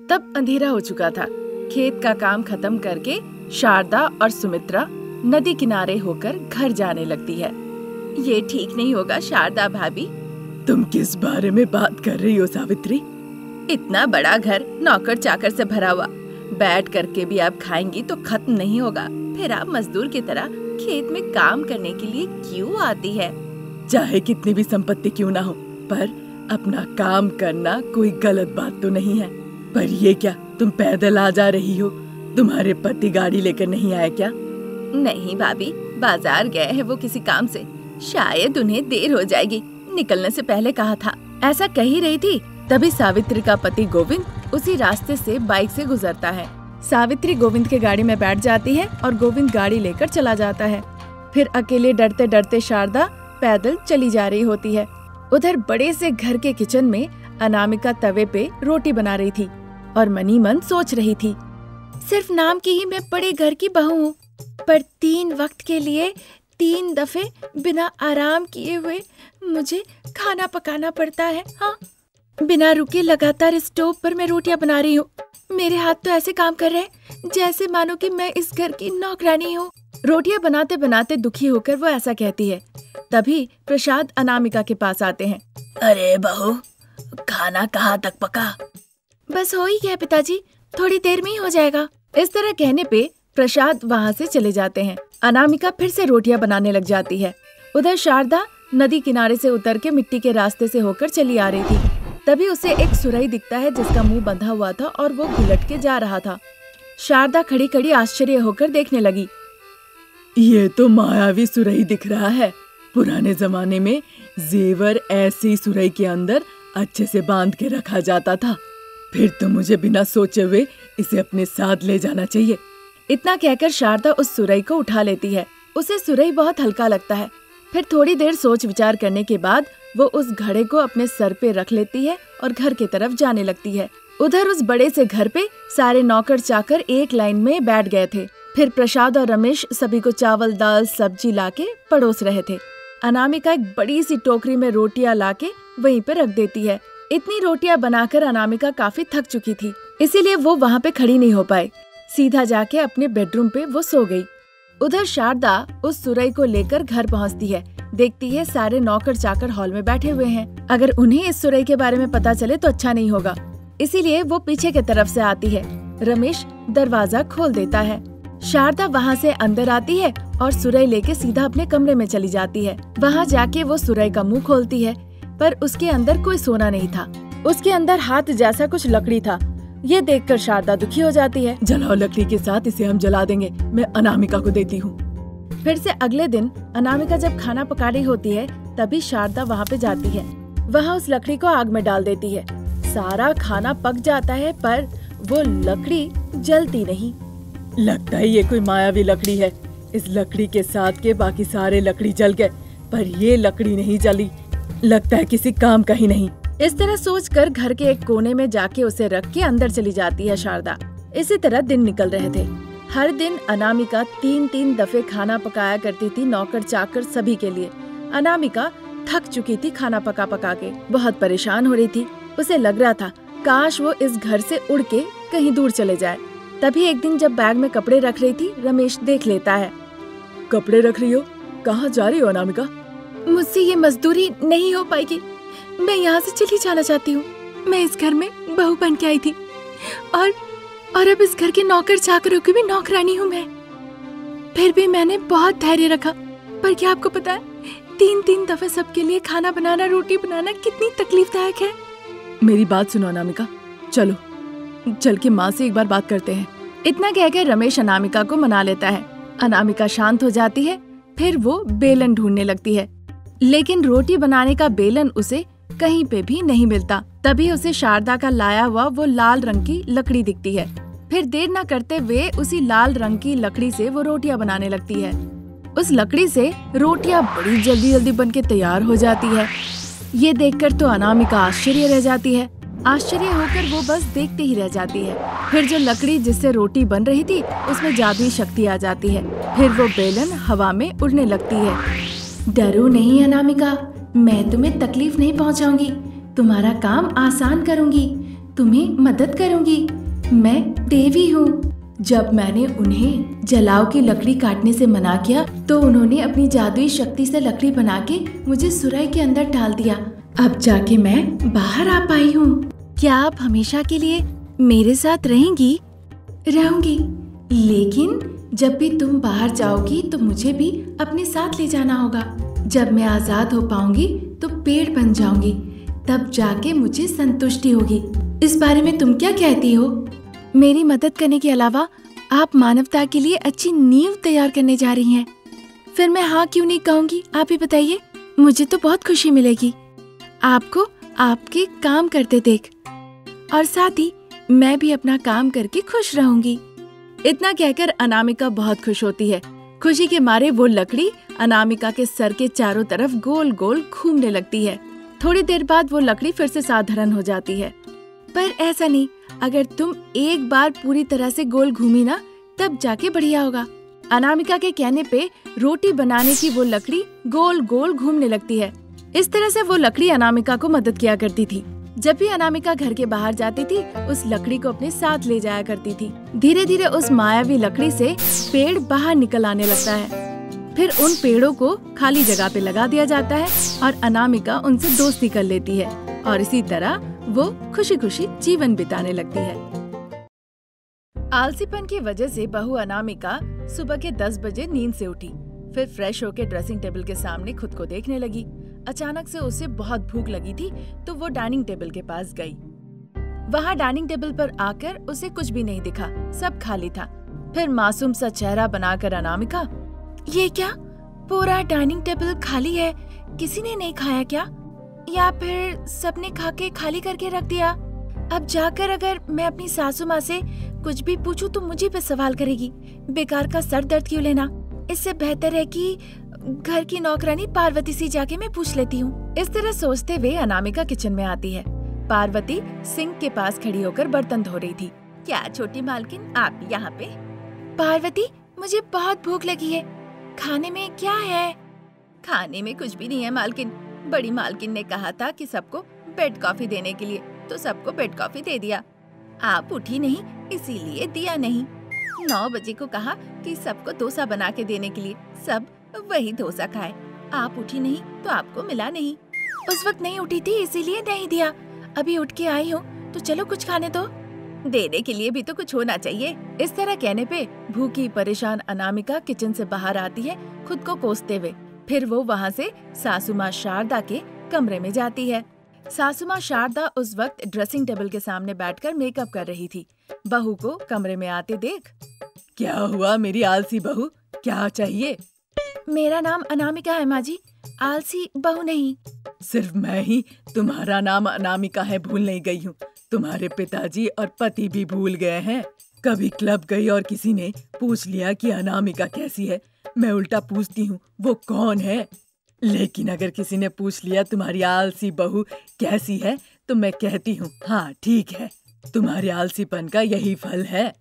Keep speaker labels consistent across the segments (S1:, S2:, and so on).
S1: तब अंधेरा हो चुका था। खेत का काम खत्म करके शारदा और सुमित्रा नदी किनारे होकर घर जाने लगती है। ये ठीक नहीं होगा शारदा भाभी।
S2: तुम किस बारे में बात कर रही हो सावित्री?
S1: इतना बड़ा घर नौकर चाकर से भरा हुआ, बैठ करके भी आप खाएंगी तो खत्म नहीं होगा। फिर आप मजदूर की तरह खेत में काम करने के लिए क्यों आती है?
S2: चाहे कितनी भी संपत्ति क्यों ना हो, पर अपना काम करना कोई गलत बात तो नहीं है। पर ये क्या, तुम पैदल आ जा रही हो? तुम्हारे पति गाड़ी लेकर नहीं आए क्या?
S1: नहीं भाभी, बाजार गए हैं वो किसी काम से, शायद उन्हें देर हो जाएगी, निकलने से पहले कहा था। ऐसा कह ही रही थी, तभी सावित्री का पति गोविंद उसी रास्ते से बाइक से गुजरता है। सावित्री गोविंद के गाड़ी में बैठ जाती है और गोविंद गाड़ी लेकर चला जाता है। फिर अकेले डरते डरते शारदा पैदल चली जा रही होती है। उधर बड़े से घर के किचन में अनामिका तवे पे रोटी बना रही थी और मनी मन सोच रही थी, सिर्फ नाम की ही मैं बड़े घर की बहू हूँ, पर 3 वक्त के लिए 3 दफे बिना आराम किए हुए मुझे खाना पकाना पड़ता है। हाँ, बिना रुके लगातार स्टोव पर मैं रोटियां बना रही हूँ। मेरे हाथ तो ऐसे काम कर रहे हैं जैसे मानो कि मैं इस घर की नौकरानी हूँ। रोटियां बनाते बनाते दुखी होकर वो ऐसा कहती है। तभी प्रसाद अनामिका के पास आते हैं।
S2: अरे बहू, खाना कहाँ तक पका?
S1: बस हो ही गया पिताजी, थोड़ी देर में ही हो जाएगा। इस तरह कहने पे प्रसाद वहाँ से चले जाते हैं। अनामिका फिर से रोटियां बनाने लग जाती है। उधर शारदा नदी किनारे से उतर के मिट्टी के रास्ते से होकर चली आ रही थी। तभी उसे एक सुरई दिखता है जिसका मुंह बंधा हुआ था और वो घुलट के जा रहा था। शारदा खड़ी खड़ी आश्चर्य होकर देखने लगी।
S2: ये तो मायावी सुरई दिख रहा है। पुराने जमाने में जेवर ऐसी सुरई के अंदर अच्छे से बांध के रखा जाता था। फिर तो मुझे बिना सोचे हुए इसे अपने साथ ले जाना चाहिए।
S1: इतना कहकर शारदा उस सुरई को उठा लेती है। उसे सुरई बहुत हल्का लगता है। फिर थोड़ी देर सोच विचार करने के बाद वो उस घड़े को अपने सर पे रख लेती है और घर की तरफ जाने लगती है। उधर उस बड़े से घर पे सारे नौकर चाकर एक लाइन में बैठ गए थे। फिर प्रसाद और रमेश सभी को चावल दाल सब्जी लाके परोस रहे थे। अनामिका एक बड़ी सी टोकरी में रोटियां लाके वहीं पे रख देती है। इतनी रोटियां बनाकर अनामिका काफी थक चुकी थी, इसीलिए वो वहाँ पे खड़ी नहीं हो पाई। सीधा जाके अपने बेडरूम पे वो सो गई। उधर शारदा उस सुरई को लेकर घर पहुँचती है। देखती है सारे नौकर चाकर हॉल में बैठे हुए हैं। अगर उन्हें इस सुरई के बारे में पता चले तो अच्छा नहीं होगा, इसीलिए वो पीछे की तरफ से आती है। रमेश दरवाजा खोल देता है। शारदा वहाँ से अंदर आती है और सुरई लेके सीधा अपने कमरे में चली जाती है। वहाँ जाके वो सुरई का मुंह खोलती है, पर उसके अंदर कोई सोना नहीं था। उसके अंदर हाथ जैसा कुछ लकड़ी था। ये देखकर शारदा दुखी हो जाती है।
S2: जलाओ, लकड़ी के साथ इसे हम जला देंगे, मैं अनामिका को देती हूँ।
S1: फिर से अगले दिन अनामिका जब खाना पका रही होती है, तभी शारदा वहाँ पे जाती है। वहाँ उस लकड़ी को आग में डाल देती है। सारा खाना पक जाता है, पर वो लकड़ी जलती नहीं।
S2: लगता है ये कोई मायावी लकड़ी है। इस लकड़ी के साथ के बाकी सारे लकड़ी जल गए, पर ये लकड़ी नहीं जली। लगता है किसी काम का ही नहीं।
S1: इस तरह सोचकर घर के एक कोने में जाके उसे रख के अंदर चली जाती है शारदा। इसी तरह दिन निकल रहे थे। हर दिन अनामिका 3-3 दफे खाना पकाया करती थी नौकर चाकर सभी के लिए। अनामिका थक चुकी थी खाना पका पका के, बहुत परेशान हो रही थी। उसे लग रहा था काश वो इस घर से उड़ के कहीं दूर चले जाए। तभी एक दिन जब बैग में कपड़े रख रही थी, रमेश देख लेता है।
S2: कपड़े रख रही हो? कहाँ जा रही हो अनामिका?
S1: मुझसे ये मजदूरी नहीं हो पाएगी, मैं यहाँ से चली जाना चाहती हूँ। मैं इस घर में बहू बन के आई थी और अब इस घर के नौकर चाकरों की भी नौकरानी हूँ मैं। फिर भी मैंने बहुत धैर्य रखा। पर क्या आपको पता है 3-3 दफे सबके लिए खाना बनाना, रोटी बनाना कितनी तकलीफदायक है।
S2: मेरी बात सुनो अनामिका, चलो चल के माँ से एक बार बात करते हैं।
S1: इतना कहकर रमेश अनामिका को मना लेता है। अनामिका शांत हो जाती है। फिर वो बेलन ढूंढने लगती है, लेकिन रोटी बनाने का बेलन उसे कहीं पे भी नहीं मिलता। तभी उसे शारदा का लाया हुआ वो लाल रंग की लकड़ी दिखती है। फिर देर न करते हुए उसी लाल रंग की लकड़ी से वो रोटियां बनाने लगती है। उस लकड़ी से रोटियां बड़ी जल्दी जल्दी बन के तैयार हो जाती है। ये देखकर तो अनामिका आश्चर्य रह जाती है। आश्चर्य होकर वो बस देखते ही रह जाती है। फिर जो लकड़ी जिससे रोटी बन रही थी उसमें जादुई शक्ति आ जाती है। फिर वो बेलन हवा में उड़ने लगती है। डरो नहीं अनामिका, मैं तुम्हें तकलीफ नहीं पहुंचाऊंगी, तुम्हारा काम आसान करूंगी, तुम्हें मदद करूंगी। मैं देवी हूँ। जब मैंने उन्हें जलाओ की लकड़ी काटने से मना किया तो उन्होंने अपनी जादुई शक्ति से लकड़ी बना के मुझे सुराही के अंदर डाल दिया। अब जाके मैं बाहर आ पाई हूँ। क्या आप हमेशा के लिए मेरे साथ रहेंगी? रहूंगी, लेकिन जब भी तुम बाहर जाओगी तो मुझे भी अपने साथ ले जाना होगा। जब मैं आजाद हो पाऊंगी तो पेड़ बन जाऊंगी, तब जाके मुझे संतुष्टि होगी। इस बारे में तुम क्या कहती हो? मेरी मदद करने के अलावा आप मानवता के लिए अच्छी नींव तैयार करने जा रही हैं। फिर मैं हाँ क्यों नहीं कहूँगी, आप ही बताइए। मुझे तो बहुत खुशी मिलेगी आपको आपके काम करते देख, और साथ ही मैं भी अपना काम करके खुश रहूंगी। इतना कहकर अनामिका बहुत खुश होती है। खुशी के मारे वो लकड़ी अनामिका के सर के चारों तरफ गोल गोल घूमने लगती है। थोड़ी देर बाद वो लकड़ी फिर से साधारण हो जाती है। पर ऐसा नहीं, अगर तुम एक बार पूरी तरह से गोल घूमी ना, तब जाके बढ़िया होगा। अनामिका के कहने पे रोटी बनाने की वो लकड़ी गोल गोल घूमने लगती है। इस तरह से वो लकड़ी अनामिका को मदद किया करती थी। जब भी अनामिका घर के बाहर जाती थी, उस लकड़ी को अपने साथ ले जाया करती थी। धीरे धीरे उस मायावी लकड़ी से पेड़ बाहर निकल आने लगता है। फिर उन पेड़ों को खाली जगह पे लगा दिया जाता है और अनामिका उनसे दोस्ती कर लेती है, और इसी तरह वो खुशी खुशी जीवन बिताने लगती है। आलसीपन की वजह से बहू अनामिका सुबह के 10 बजे नींद से उठी। फिर फ्रेश होकर ड्रेसिंग टेबल के सामने खुद को देखने लगी। अचानक से उसे बहुत भूख लगी थी, तो वो डाइनिंग टेबल के पास गई। वहाँ डाइनिंग टेबल पर आकर उसे कुछ भी नहीं दिखा, सब खाली था। फिर मासूम सा चेहरा बनाकर अनामिका, ये क्या, पूरा डाइनिंग टेबल खाली है, किसी ने नहीं खाया क्या? या फिर सबने खा के खाली करके रख दिया? अब जाकर अगर मैं अपनी सासू माँ से कुछ भी पूछूं तो मुझे पे सवाल करेगी। बेकार का सर दर्द क्यों लेना, इससे बेहतर है कि घर की नौकरानी पार्वती से जाके मैं पूछ लेती हूँ। इस तरह सोचते हुए अनामिका किचन में आती है। पार्वती सिंक के पास खड़ी होकर बर्तन धो रही थी। क्या छोटी मालकिन, आप यहाँ पे? पार्वती, मुझे बहुत भूख लगी है, खाने में क्या है? खाने में कुछ भी नहीं है मालकिन। बड़ी मालकिन ने कहा था कि सबको बेड कॉफी देने के लिए, तो सबको बेड कॉफी दे दिया। आप उठी नहीं इसीलिए दिया नहीं। 9 बजे को कहा कि सबको डोसा बना के देने के लिए, सब वही डोसा खाए। आप उठी नहीं तो आपको मिला नहीं। उस वक्त नहीं उठी थी इसीलिए नहीं दिया। अभी उठ के आई हूँ तो चलो कुछ खाने दो। देने के लिए भी तो कुछ होना चाहिए। इस तरह कहने पे भूखी परेशान अनामिका किचन से बाहर आती है, खुद को कोसते हुए। फिर वो वहाँ से सासू माँ शारदा के कमरे में जाती है। सासू माँ शारदा उस वक्त ड्रेसिंग टेबल के सामने बैठकर मेकअप कर रही थी। बहू को कमरे में आते देख,
S2: क्या हुआ मेरी आलसी बहू, क्या चाहिए?
S1: मेरा नाम अनामिका है माँ जी, आलसी बहू नहीं।
S2: सिर्फ मैं ही तुम्हारा नाम अनामिका है भूल नहीं गई हूँ, तुम्हारे पिताजी और पति भी भूल गए हैं। कभी क्लब गई और किसी ने पूछ लिया कि अनामिका कैसी है, मैं उल्टा पूछती हूँ वो कौन है। लेकिन अगर किसी ने पूछ लिया तुम्हारी आलसी बहू कैसी है, तो मैं कहती हूँ हाँ ठीक है, तुम्हारे आलसीपन का यही फल है।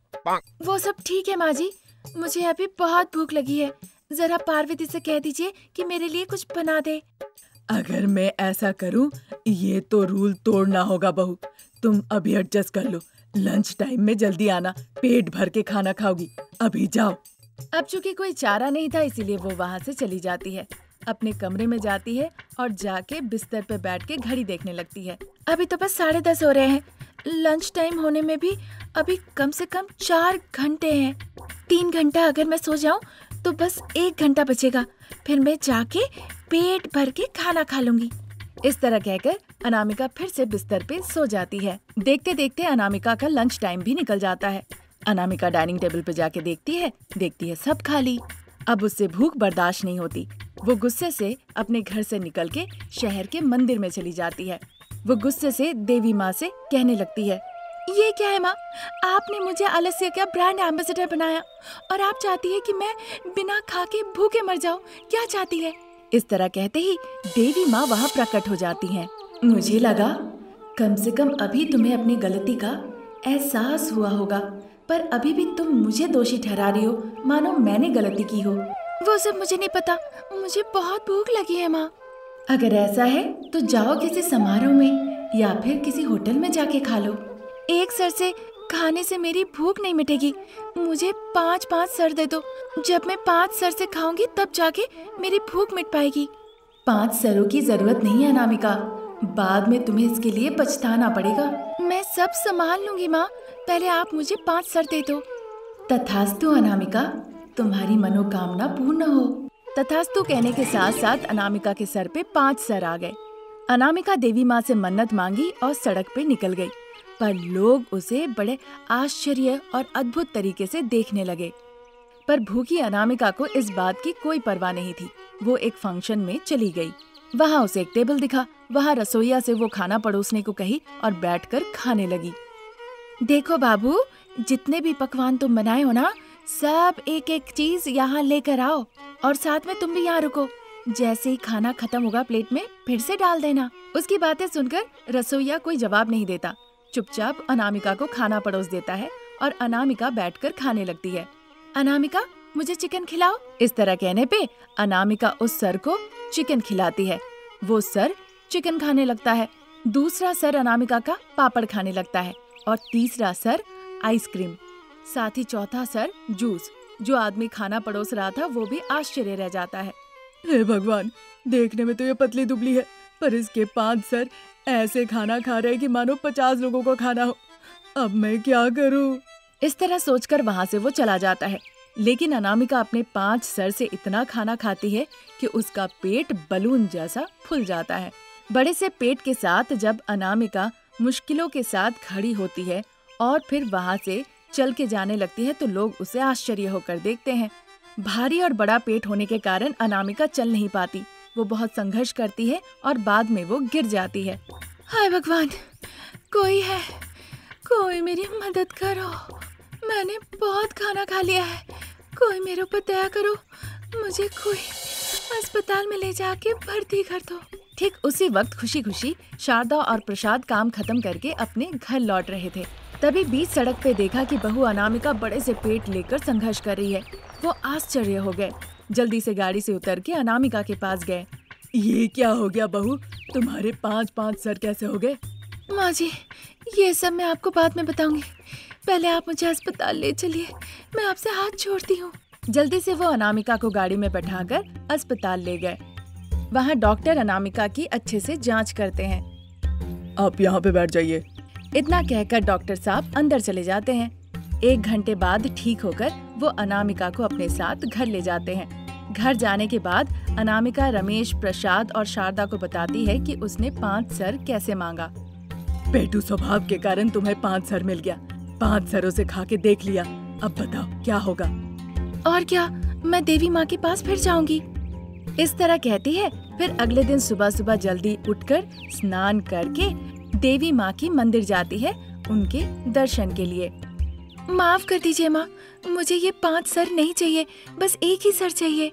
S1: वो सब ठीक है माँ जी, मुझे अभी बहुत भूख लगी है, जरा पार्वती से कह दीजिए कि मेरे लिए कुछ बना दे।
S2: अगर मैं ऐसा करूं, ये तो रूल तोड़ना होगा बहू। तुम अभी एडजस्ट कर लो, लंच टाइम में जल्दी आना, पेट भर के खाना खाओगी। अभी जाओ।
S1: अब चूंकि कोई चारा नहीं था इसीलिए वो वहाँ से चली जाती है। अपने कमरे में जाती है और जाके बिस्तर पे बैठ के घड़ी देखने लगती है। अभी तो बस 10:30 हो रहे हैं, लंच टाइम होने में भी अभी कम से कम 4 घंटे हैं। 3 घंटा अगर मैं सो जाऊं तो बस 1 घंटा बचेगा, फिर मैं जाके पेट भर के खाना खा लूंगी। इस तरह कहकर अनामिका फिर से बिस्तर पे सो जाती है। देखते देखते अनामिका का लंच टाइम भी निकल जाता है। अनामिका डाइनिंग टेबल पे जाके देखती है सब खाली। अब उससे भूख बर्दाश्त नहीं होती। वो गुस्से से अपने घर से निकल के शहर के मंदिर में चली जाती है। वो गुस्से से देवी माँ से कहने लगती है, ये क्या है माँ, आपने मुझे आलस्य का ब्रांड एम्बेसडर बनाया और आप चाहती है कि मैं बिना खा के भूखे मर जाऊं, क्या चाहती है? इस तरह कहते ही देवी माँ वहाँ प्रकट हो जाती हैं। मुझे लगा कम से कम अभी तुम्हें अपनी गलती का एहसास हुआ होगा, पर अभी भी तुम मुझे दोषी ठहरा रही हो, मानो मैंने गलती की हो। वो सब मुझे नहीं पता, मुझे बहुत भूख लगी है माँ। अगर ऐसा है तो जाओ किसी समारोह में या फिर किसी होटल में जाके खा लो। एक सर से खाने से मेरी भूख नहीं मिटेगी। मुझे 5-5 सर दे दो। जब मैं 5 सर से खाऊंगी तब जाके मेरी भूख मिट पाएगी। 5 सरों की जरूरत नहीं है अनामिका, बाद में तुम्हें इसके लिए पछताना पड़ेगा। मैं सब संभाल लूंगी माँ, पहले आप मुझे 5 सर दे दो। तथास्तु अनामिका, तुम्हारी मनोकामना पूर्ण हो। तथास्तु कहने के साथ साथ अनामिका के सर पे 5 सर आ गए। अनामिका देवी माँ से मन्नत मांगी और सड़क पे निकल गई, पर लोग उसे बड़े आश्चर्य और अद्भुत तरीके से देखने लगे। पर भूखी अनामिका को इस बात की कोई परवाह नहीं थी। वो एक फंक्शन में चली गई। वहाँ उसे एक टेबल दिखा। वहाँ रसोइया से वो खाना परोसने को कही और बैठकर खाने लगी। देखो बाबू, जितने भी पकवान तुम बनाए हो ना, सब एक एक चीज यहाँ लेकर आओ और साथ में तुम भी यहाँ रुको। जैसे ही खाना खत्म होगा प्लेट में फिर से डाल देना। उसकी बातें सुनकर रसोइया कोई जवाब नहीं देता, चुपचाप अनामिका को खाना परोस देता है और अनामिका बैठकर खाने लगती है। अनामिका, मुझे चिकन खिलाओ। इस तरह कहने पे अनामिका उस सर को चिकन खिलाती है। वो सर चिकन खाने लगता है। दूसरा सर अनामिका का पापड़ खाने लगता है और तीसरा सर आइसक्रीम, साथ ही चौथा सर जूस। जो आदमी खाना परोस रहा था वो भी आश्चर्य रह जाता है।
S2: हे भगवान, देखने में तो ये पतली दुबली है, पर इसके 5 सर ऐसे खाना खा रहे कि मानो 50 लोगों को खाना हो। अब मैं क्या करूं?
S1: इस तरह सोचकर वहाँ से वो चला जाता है। लेकिन अनामिका अपने 5 सर से इतना खाना खाती है कि उसका पेट बलून जैसा फूल जाता है। बड़े से पेट के साथ जब अनामिका मुश्किलों के साथ खड़ी होती है और फिर वहाँ से चल के जाने लगती है तो लोग उसे आश्चर्य होकर देखते हैं। भारी और बड़ा पेट होने के कारण अनामिका चल नहीं पाती। वो बहुत संघर्ष करती है और बाद में वो गिर जाती है। हाय भगवान, कोई है, कोई मेरी मदद करो। मैंने बहुत खाना खा लिया है, कोई मेरे ऊपर दया करो। मुझे कोई अस्पताल में ले जाके भर्ती कर दो। ठीक उसी वक्त खुशी खुशी शारदा और प्रसाद काम खत्म करके अपने घर लौट रहे थे। तभी बीच सड़क पे देखा कि बहू अनामिका बड़े से पेट लेकर संघर्ष कर रही है। वो आश्चर्य हो गए। जल्दी से गाड़ी से उतर के अनामिका के पास गए।
S2: ये क्या हो गया बहू, तुम्हारे 5-5 सर कैसे हो गए?
S1: माँ जी, ये सब मैं आपको बाद में बताऊंगी, पहले आप मुझे अस्पताल ले चलिए, मैं आपसे हाथ जोड़ती हूँ। जल्दी से वो अनामिका को गाड़ी में बैठाकर अस्पताल ले गए। वहाँ डॉक्टर अनामिका की अच्छे से जांच करते हैं।
S2: आप यहाँ पे बैठ जाइए।
S1: इतना कहकर डॉक्टर साहब अंदर चले जाते हैं। 1 घंटे बाद ठीक होकर वो अनामिका को अपने साथ घर ले जाते हैं। घर जाने के बाद अनामिका रमेश, प्रसाद और शारदा को बताती है कि उसने 5 सर कैसे मांगा।
S2: पेटू स्वभाव के कारण तुम्हें 5 सर मिल गया। 5 सरों से खा के देख लिया, अब बताओ क्या होगा?
S1: और क्या, मैं देवी माँ के पास फिर जाऊंगी। इस तरह कहती है। फिर अगले दिन सुबह सुबह जल्दी उठकर स्नान करके देवी माँ की मंदिर जाती है उनके दर्शन के लिए। माफ कर दीजिए माँ, मुझे ये 5 सर नहीं चाहिए, बस एक ही सर चाहिए।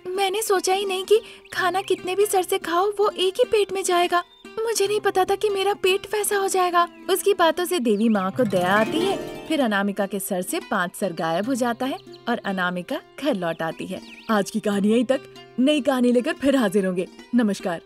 S1: मैंने सोचा ही नहीं कि खाना कितने भी सर से खाओ वो एक ही पेट में जाएगा। मुझे नहीं पता था कि मेरा पेट वैसा हो जाएगा। उसकी बातों से देवी माँ को दया आती है। फिर अनामिका के सर से 5 सर गायब हो जाता है और अनामिका घर लौट आती है।
S2: आज की कहानी यहीं तक। नई कहानी लेकर फिर हाजिर होंगे। नमस्कार।